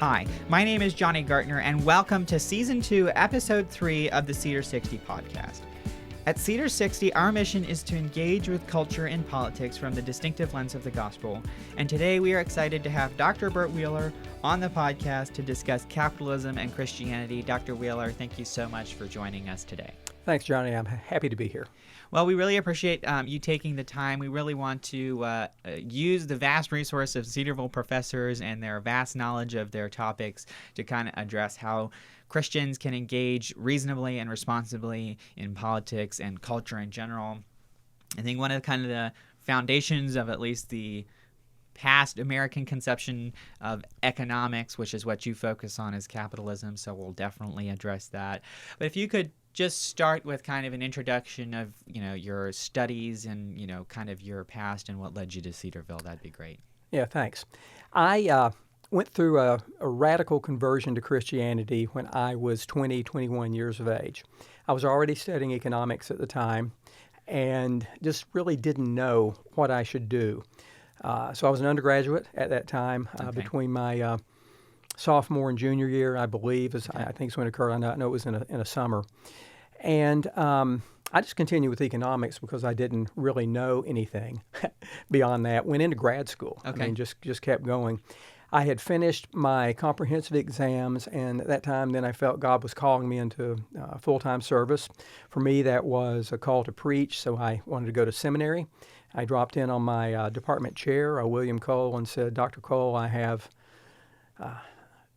Hi, my name is Johnny Gartner, and welcome to Season 2, Episode 3 of the Cedar60 Podcast. At Cedar60, our mission is to engage with culture and politics from the distinctive lens of the gospel, and today we are excited to have Dr. Bert Wheeler on the podcast to discuss capitalism and Christianity. Dr. Wheeler, thank you so much for joining us today. Thanks, Johnny. I'm happy to be here. Well, we really appreciate you taking the time. We really want to use the vast resource of Cedarville professors and their vast knowledge of their topics to kind of address how Christians can engage reasonably and responsibly in politics and culture in general. I think one of the foundations of at least the past American conception of economics, which is what you focus on, is capitalism, so we'll definitely address that. But if you could just start with kind of an introduction of, your studies and, kind of your past and what led you to Cedarville, that'd be great. Yeah, thanks. I went through a radical conversion to Christianity when I was 21 years of age. I was already studying economics at the time and just really didn't know what I should do. So I was an undergraduate at that time, between my sophomore and junior year, I believe, I think is when it occurred. I know it was in a summer. And I just continued with economics because I didn't really know anything beyond that. Went into grad school. Okay. I mean, just kept going. I had finished my comprehensive exams, and at that time, then I felt God was calling me into full-time service. For me, that was a call to preach, so I wanted to go to seminary. I dropped in on my department chair, William Cole, and said, "Dr. Cole, I have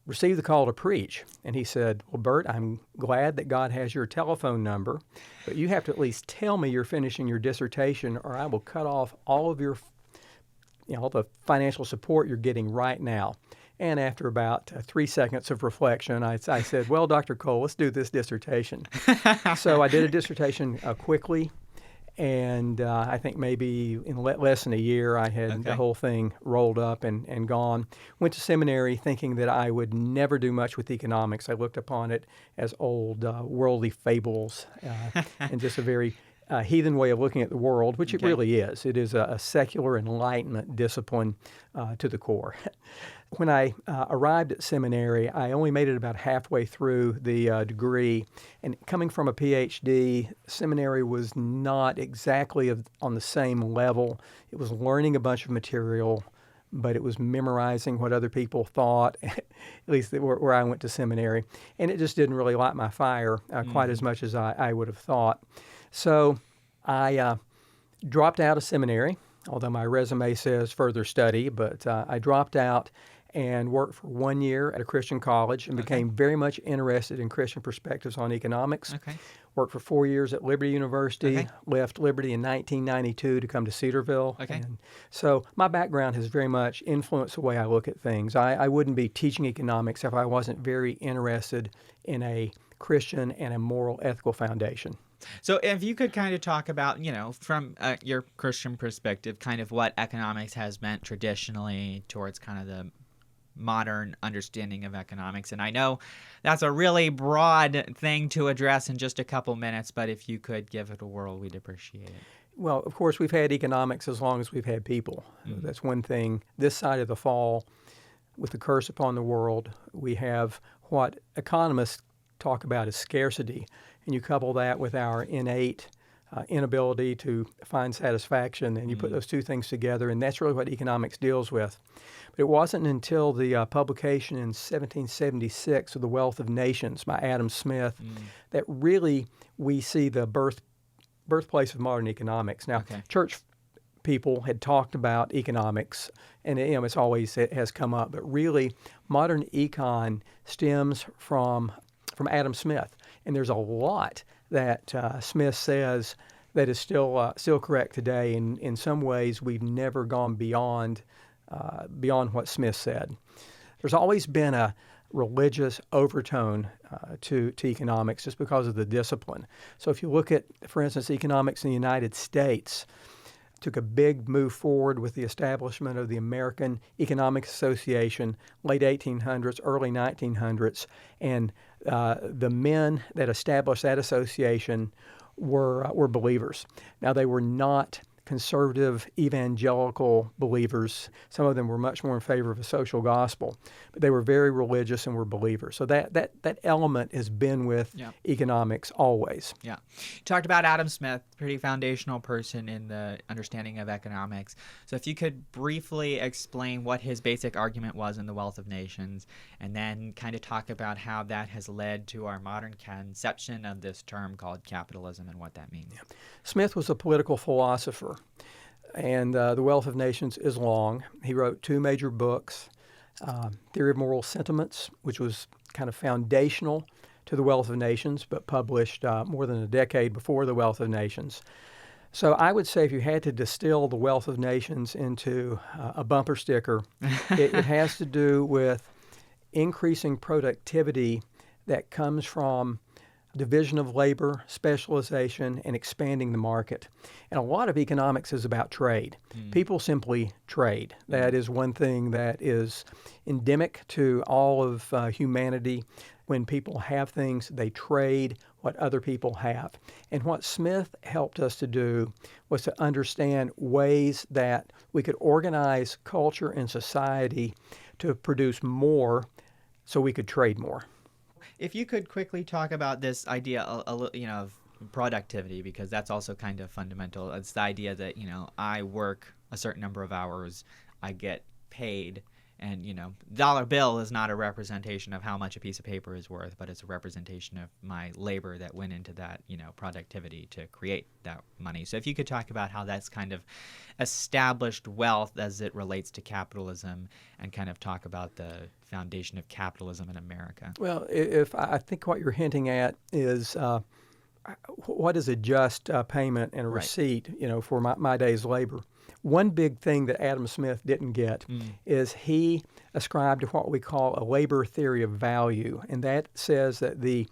received the call to preach." And he said, "Well, Bert, I'm glad that God has your telephone number, but you have to at least tell me you're finishing your dissertation, or I will cut off all of your, all the financial support you're getting right now." And after about 3 seconds of reflection, I said, "Well, Dr. Cole, let's do this dissertation." So I did a dissertation quickly. And I think maybe in less than a year, I had the whole thing rolled up and gone. Went to seminary thinking that I would never do much with economics. I looked upon it as old worldly fables and just a very heathen way of looking at the world, which it really is. It is a secular Enlightenment discipline to the core. When I arrived at seminary, I only made it about halfway through the degree. And coming from a PhD, seminary was not exactly on the same level. It was learning a bunch of material, but it was memorizing what other people thought, at least where I went to seminary. And it just didn't really light my fire quite as much as I would have thought. So I dropped out of seminary, although my resume says further study, but I dropped out and worked for 1 year at a Christian college and became very much interested in Christian perspectives on economics. Worked for 4 years at Liberty University, left Liberty in 1992 to come to Cedarville. And so my background has very much influenced the way I look at things. I wouldn't be teaching economics if I wasn't very interested in a Christian and a moral, ethical foundation. So if you could kind of talk about, from your Christian perspective, kind of what economics has meant traditionally towards kind of the modern understanding of economics. And I know that's a really broad thing to address in just a couple minutes, but if you could give it a whirl, we'd appreciate it. Well, of course, we've had economics as long as we've had people. That's one thing. This side of the fall, with the curse upon the world, we have what economists talk about as scarcity. And you couple that with our innate inability to find satisfaction, and you put those two things together, and that's really what economics deals with. But it wasn't until the publication in 1776 of The Wealth of Nations by Adam Smith that really we see the birthplace of modern economics. Now, church people had talked about economics, and it has come up, but really modern econ stems from Adam Smith. And there's a lot that Smith says that is still correct today. And in some ways, we've never gone beyond what Smith said. There's always been a religious overtone to economics just because of the discipline. So if you look at, for instance, economics in the United States, took a big move forward with the establishment of the American Economic Association, late 1800s, early 1900s, and the men that established that association were believers. Now, they were not conservative evangelical believers. Some of them were much more in favor of a social gospel, but they were very religious and were believers. So that element has been with economics always. Yeah. You talked about Adam Smith, pretty foundational person in the understanding of economics. So if you could briefly explain what his basic argument was in The Wealth of Nations, and then kind of talk about how that has led to our modern conception of this term called capitalism and what that means. Yeah. Smith was a political philosopher, and The Wealth of Nations is long. He wrote 2 major books, Theory of Moral Sentiments, which was kind of foundational to The Wealth of Nations, but published more than a decade before The Wealth of Nations. So I would say if you had to distill The Wealth of Nations into a bumper sticker, it has to do with increasing productivity that comes from division of labor, specialization, and expanding the market. And a lot of economics is about trade. People simply trade. That is one thing that is endemic to all of humanity. When people have things, they trade what other people have. And what Smith helped us to do was to understand ways that we could organize culture and society to produce more so we could trade more. If you could quickly talk about this idea, of productivity, because that's also kind of fundamental. It's the idea that, I work a certain number of hours, I get paid, and, dollar bill is not a representation of how much a piece of paper is worth, but it's a representation of my labor that went into that, productivity to create that money. So if you could talk about how that's kind of established wealth as it relates to capitalism, and kind of talk about the foundation of capitalism in America. Well, if I think what you're hinting at is what is a just payment and a receipt, for my day's labor. One big thing that Adam Smith didn't get is he ascribed to what we call a labor theory of value, and that says that the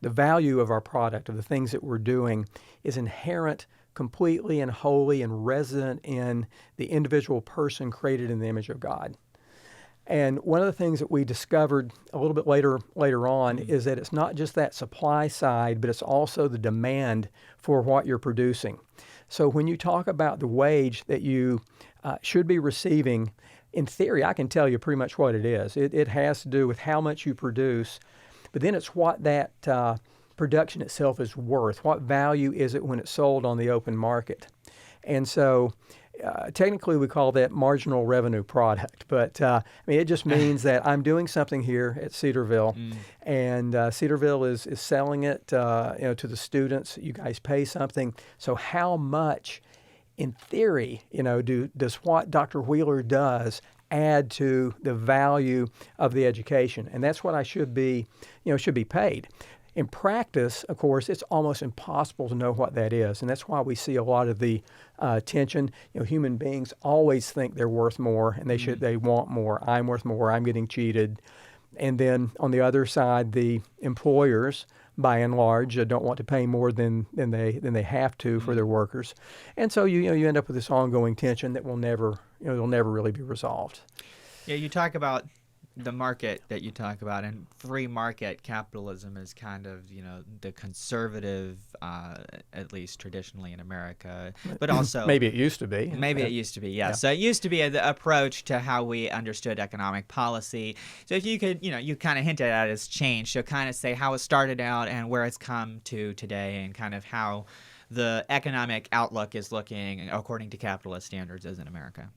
value of our product, of the things that we're doing, is inherent completely and wholly and resident in the individual person created in the image of God. And one of the things that we discovered a little bit later on is that it's not just that supply side, but it's also the demand for what you're producing. So when you talk about the wage that you should be receiving, in theory, I can tell you pretty much what it is. It has to do with how much you produce, but then it's what that production itself is worth. What value is it when it's sold on the open market? And so technically we call that marginal revenue product, but it just means that I'm doing something here at Cedarville, and Cedarville is selling it to the students. You guys pay something. So how much, in theory, does what Dr. Wheeler does add to the value of the education? And that's what I should be paid. In practice, of course, it's almost impossible to know what that is, and that's why we see a lot of the tension. Human beings always think they're worth more, and they want more. I'm worth more. I'm getting cheated. And then on the other side, the employers, by and large, don't want to pay more than they have to for their workers, and so you end up with this ongoing tension that will never really be resolved. Yeah, you talk about the market that you talk about, and free market capitalism is kind of, the conservative, at least traditionally in America, but also maybe it used to be. It used to be, yeah. So it used to be the approach to how we understood economic policy. So if you could, you kind of hinted at it's changed. So kind of say how it started out and where it's come to today, and kind of how the economic outlook is looking according to capitalist standards as in America.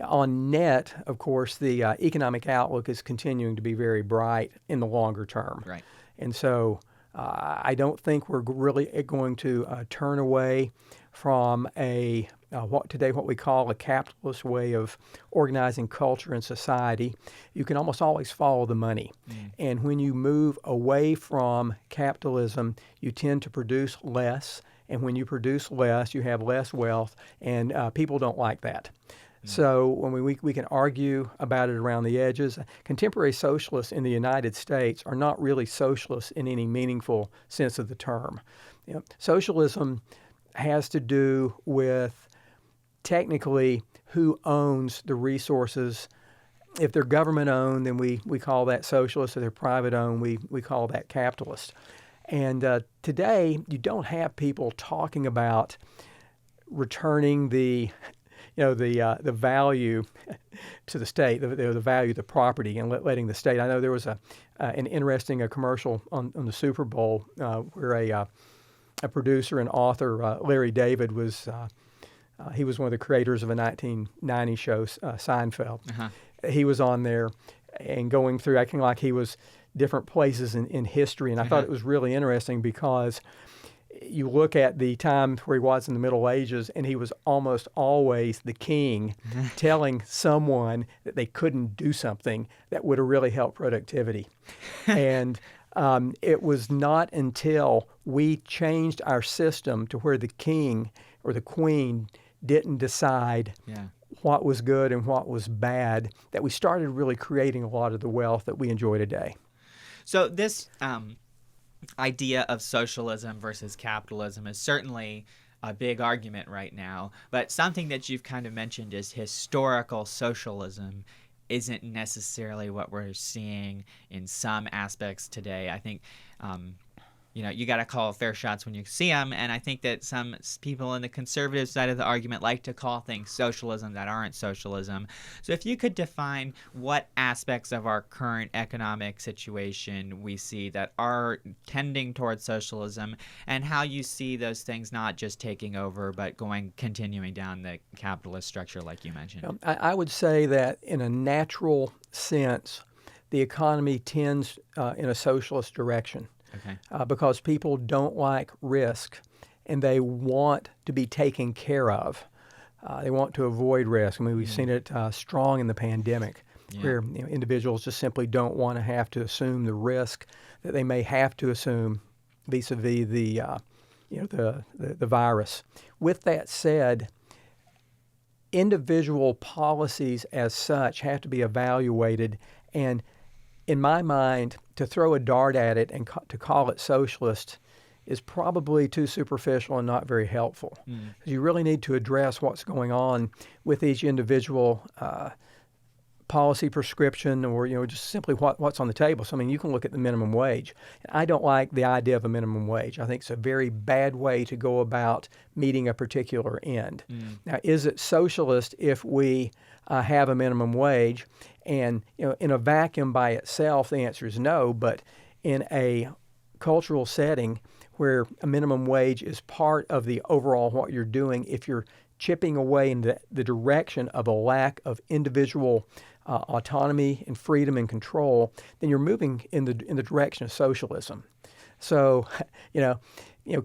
On net, of course, the economic outlook is continuing to be very bright in the longer term. Right. And so I don't think we're really going to turn away from what we call a capitalist way of organizing culture and society. You can almost always follow the money. And when you move away from capitalism, you tend to produce less. And when you produce less, you have less wealth, and people don't like that. So when we can argue about it around the edges, contemporary socialists in the United States are not really socialists in any meaningful sense of the term. Socialism has to do with technically who owns the resources. If they're government owned, then we call that socialist. If they're private owned, we call that capitalist. And today, you don't have people talking about returning the value to the state, the value of the property, and letting the state. I know there was an interesting commercial on the Super Bowl where a producer and author, Larry David, was he was one of the creators of a 1990 show, Seinfeld. Uh-huh. He was on there and going through, acting like he was different places in history, and I thought it was really interesting because you look at the time where he was in the Middle Ages, and he was almost always the king telling someone that they couldn't do something that would have really helped productivity. And it was not until we changed our system to where the king or the queen didn't decide what was good and what was bad that we started really creating a lot of the wealth that we enjoy today. So this idea of socialism versus capitalism is certainly a big argument right now, but something that you've kind of mentioned is historical socialism isn't necessarily what we're seeing in some aspects today. I think you got to call fair shots when you see them, and I think that some people in the conservative side of the argument like to call things socialism that aren't socialism. So if you could define what aspects of our current economic situation we see that are tending towards socialism, and how you see those things not just taking over but continuing down the capitalist structure like you mentioned. I would say that in a natural sense, the economy tends in a socialist direction. Okay. Because people don't like risk, and they want to be taken care of. They want to avoid risk. I mean, we've seen it strong in the pandemic, where individuals just simply don't want to have to assume the risk that they may have to assume vis-a-vis the virus. With that said, individual policies as such have to be evaluated, and in my mind, to throw a dart at it and to call it socialist is probably too superficial and not very helpful. You really need to address what's going on with each individual policy prescription, or just simply what's on the table. So I mean, you can look at the minimum wage. I don't like the idea of a minimum wage. I think it's a very bad way to go about meeting a particular end. Now, is it socialist if we have a minimum wage? And in a vacuum by itself, the answer is no. But in a cultural setting where a minimum wage is part of the overall what you're doing, if you're chipping away in the direction of a lack of individual autonomy and freedom and control, then you're moving in the direction of socialism. So,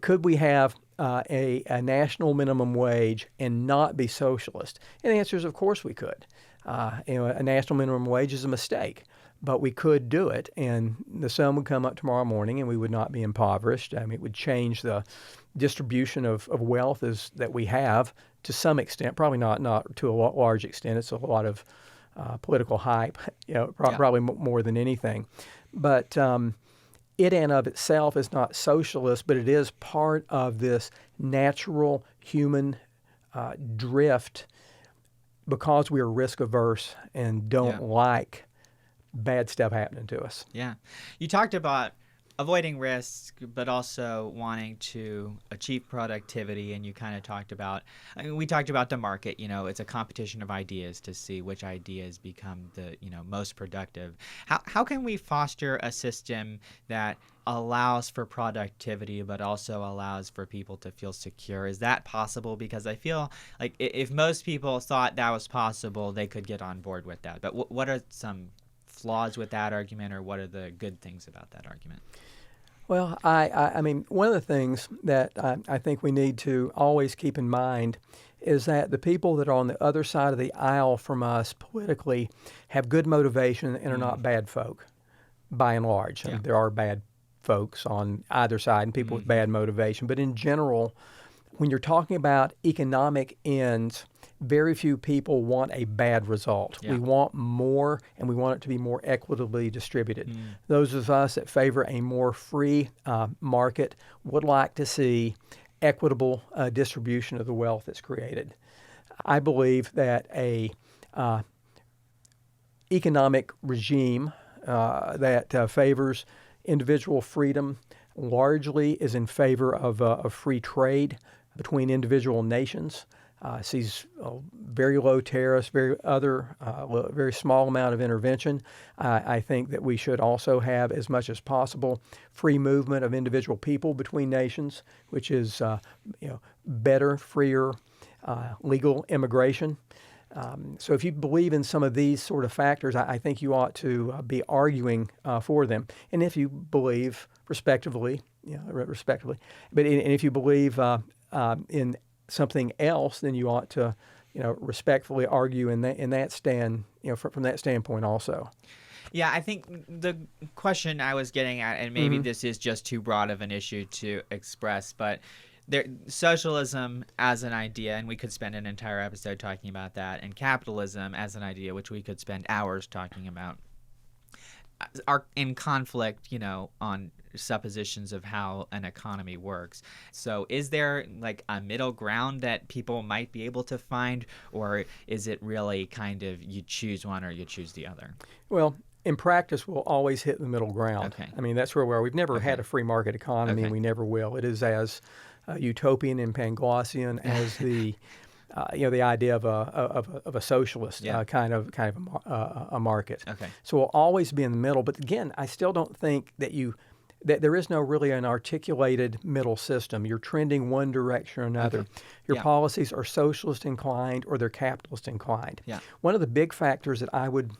could we have a national minimum wage and not be socialist? And the answer is, of course, we could. A national minimum wage is a mistake, but we could do it, and the sun would come up tomorrow morning, and we would not be impoverished. I mean, it would change the distribution of wealth that we have to some extent, probably not to a large extent. It's a lot of political hype, probably more than anything. But it and of itself is not socialist, but it is part of this natural human drift, because we are risk averse and don't like bad stuff happening to us. Yeah. You talked about avoiding risk, but also wanting to achieve productivity, and you kind of talked about, we talked about the market, it's a competition of ideas to see which ideas become the, most productive. How can we foster a system that allows for productivity, but also allows for people to feel secure? Is that possible? Because I feel like if most people thought that was possible, they could get on board with that. But what are some flaws with that argument, or what are the good things about that argument? Well, I mean, one of the things that I think we need to always keep in mind is that the people that are on the other side of the aisle from us politically have good motivation and are not bad folk, by and large. Yeah. There are bad folks on either side and people with bad motivation. But in general, when you're talking about economic ends, very few people want a bad result. Yeah. We want more, and we want it to be more equitably distributed. Those of us that favor a more free market would like to see equitable distribution of the wealth that's created. I believe that a economic regime that favors individual freedom largely is in favor of free trade. between individual nations. Sees very low tariffs, very small amount of intervention. I think that we should also have, as much as possible, free movement of individual people between nations, which is better, freer, legal immigration. So if you believe in some of these sort of factors, I think you ought to be arguing for them. And if you believe, respectively, but if you believe in something else, then you ought to, respectfully argue in that stand, from that standpoint also. Yeah, I think the question I was getting at, and maybe this is just too broad of an issue to express, but socialism as an idea, and we could spend an entire episode talking about that, and capitalism as an idea, which we could spend hours talking about, are in conflict, on suppositions of how an economy works. So is there like a middle ground that people might be able to find, or is it really kind of you choose one or you choose the other? Well, in practice, we'll always hit the middle ground. Okay. I mean, that's where we are. We've never had a free market economy, and we never will. It is as utopian and Panglossian as the the idea of a socialist kind of a market. Okay. So we'll always be in the middle. But again, I still don't think that that there is no really an articulated middle system. You're trending one direction or another. Okay. Your policies are socialist inclined or they're capitalist inclined. Yeah. One of the big factors that I would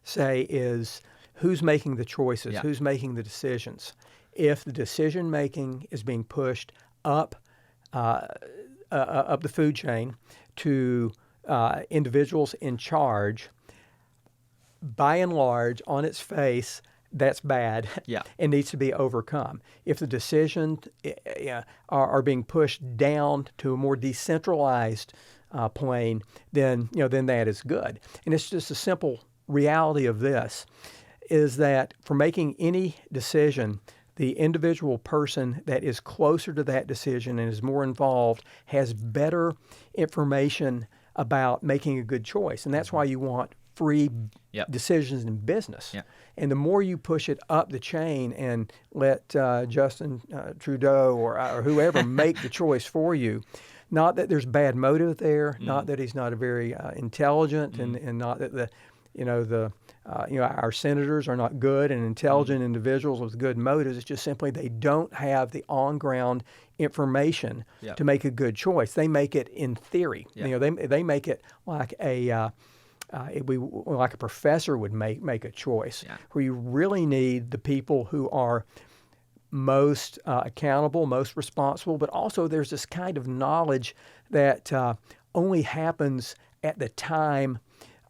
say is who's making the choices, who's making the decisions. If the decision making is being pushed up the food chain to individuals in charge, by and large, on its face, that's bad and needs to be overcome. If the decisions are being pushed down to a more decentralized plane, then that is good. And it's just a simple reality of this is that for making any decision, the individual person that is closer to that decision and is more involved has better information about making a good choice. And that's why you want free decisions in business. And the more you push it up the chain and let Justin Trudeau or whoever make the choice for you, not that there's bad motive there, not that he's not a very intelligent, and not that our senators are not good and intelligent individuals with good motives. It's just simply they don't have the on-ground information to make a good choice. They make it in theory. They make it like like a professor would make a choice, where you really need the people who are most accountable, most responsible, but also there's this kind of knowledge that only happens at the time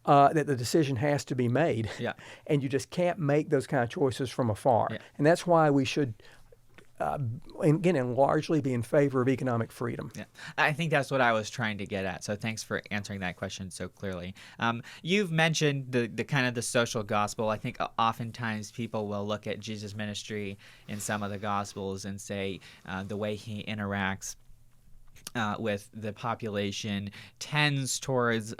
that the decision has to be made. And you just can't make those kind of choices from afar. And that's why we should, and largely be in favor of economic freedom. I think that's what I was trying to get at. So thanks for answering that question so clearly. You've mentioned the kind of the social gospel. I think oftentimes people will look at Jesus' ministry in some of the gospels and say the way he interacts with the population tends towards,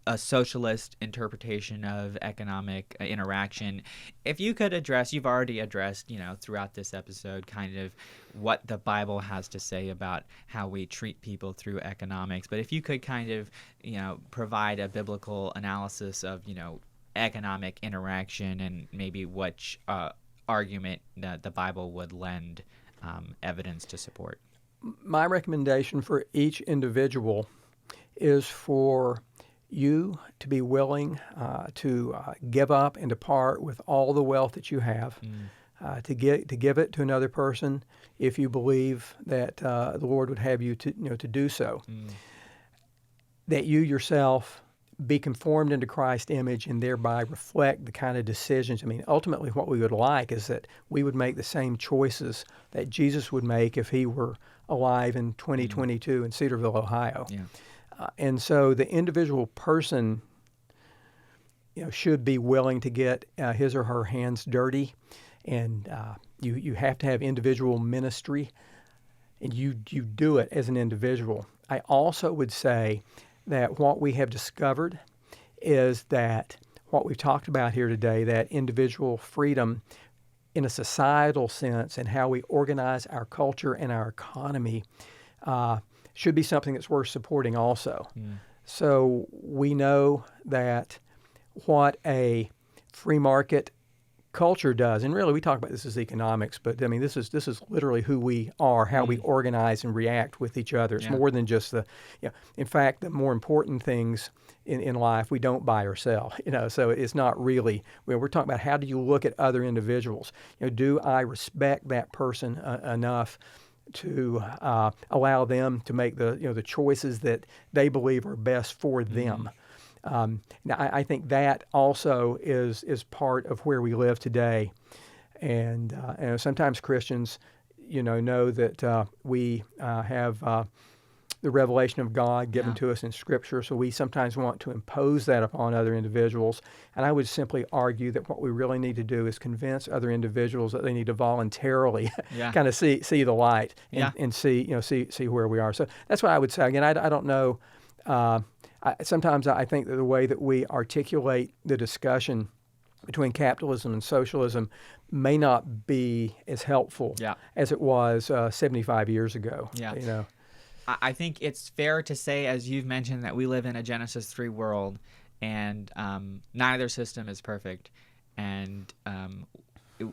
a socialist interpretation of economic interaction. If you could address, you've already addressed, throughout this episode, kind of what the Bible has to say about how we treat people through economics. But if you could kind of, provide a biblical analysis of, economic interaction and maybe which argument that the Bible would lend evidence to support. My recommendation for each individual is for you to be willing to give up and depart with all the wealth that you have, to give it to another person if you believe that the Lord would have you to do so. That you yourself be conformed into Christ's image and thereby reflect the kind of decisions. I mean, ultimately what we would like is that we would make the same choices that Jesus would make if he were alive in 2022 in Cedarville, Ohio. And so the individual person should be willing to get his or her hands dirty, and you have to have individual ministry, and you do it as an individual. I also would say that what we have discovered is that what we've talked about here today, that individual freedom in a societal sense and how we organize our culture and our economy, should be something that's worth supporting also. Mm. So we know that what a free market culture does, and really we talk about this as economics, but I mean this is literally who we are, how we organize and react with each other. It's more than just in fact, the more important things in life we don't buy or sell. So it's not really. We're talking about how do you look at other individuals. Do I respect that person enough to allow them to make the choices that they believe are best for them. Now, I think that also is part of where we live today, and sometimes Christians, know that we have the revelation of God given to us in Scripture, so we sometimes want to impose that upon other individuals. And I would simply argue that what we really need to do is convince other individuals that they need to voluntarily kind of see the light and see where we are. So that's what I would say. Again, I don't know. Sometimes I think that the way that we articulate the discussion between capitalism and socialism may not be as helpful as it was 75 years ago. I think it's fair to say, as you've mentioned, that we live in a Genesis 3 world, and neither system is perfect. And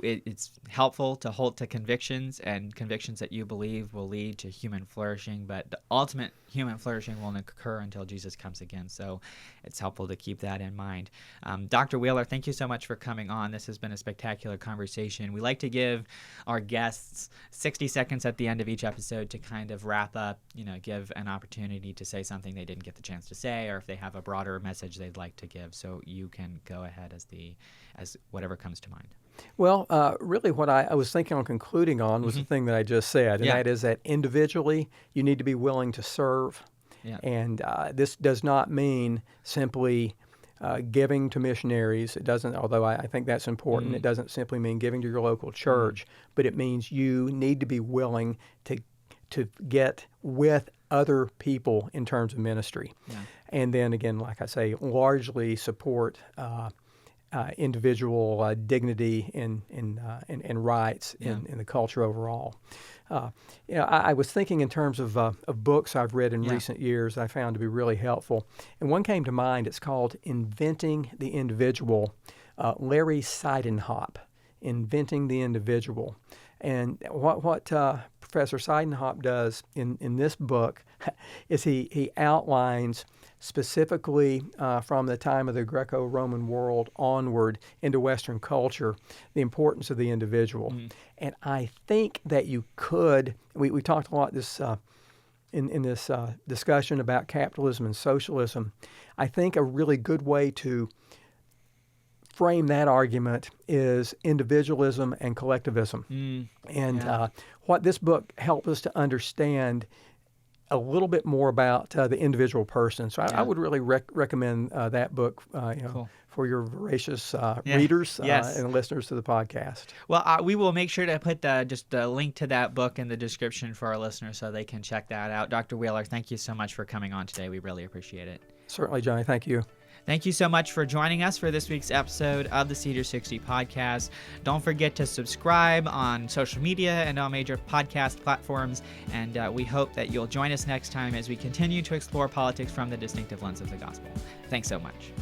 it's helpful to hold to convictions, and convictions that you believe will lead to human flourishing, but the ultimate human flourishing won't occur until Jesus comes again. So it's helpful to keep that in mind. Dr. Wheeler, thank you so much for coming on. This has been a spectacular conversation. We like to give our guests 60 seconds at the end of each episode to kind of wrap up, give an opportunity to say something they didn't get the chance to say, or if they have a broader message they'd like to give. So you can go ahead as whatever comes to mind. Well, really what I was thinking on concluding on was the thing that I just said, and that is that individually you need to be willing to serve. And this does not mean simply giving to missionaries. It doesn't, although I think that's important, it doesn't simply mean giving to your local church, but it means you need to be willing to get with other people in terms of ministry. And then again, like I say, largely support individual dignity and rights in the culture overall. I was thinking in terms of books I've read in recent years I found to be really helpful. And one came to mind. It's called Inventing the Individual, Larry Seidenhop, Inventing the Individual. And what Professor Seidenhop does in this book is he outlines specifically from the time of the Greco-Roman world onward into Western culture, the importance of the individual. And I think that you could, we talked a lot in this discussion about capitalism and socialism. I think a really good way to frame that argument is individualism and collectivism. What this book helps us to understand a little bit more about the individual person. So I would really recommend that book for your voracious readers and listeners to the podcast. Well, we will make sure to put just a link to that book in the description for our listeners so they can check that out. Dr. Wheeler, thank you so much for coming on today. We really appreciate it. Certainly, Johnny. Thank you. Thank you so much for joining us for this week's episode of the Cedar60 Podcast. Don't forget to subscribe on social media and on major podcast platforms, and we hope that you'll join us next time as we continue to explore politics from the distinctive lens of the gospel. Thanks so much.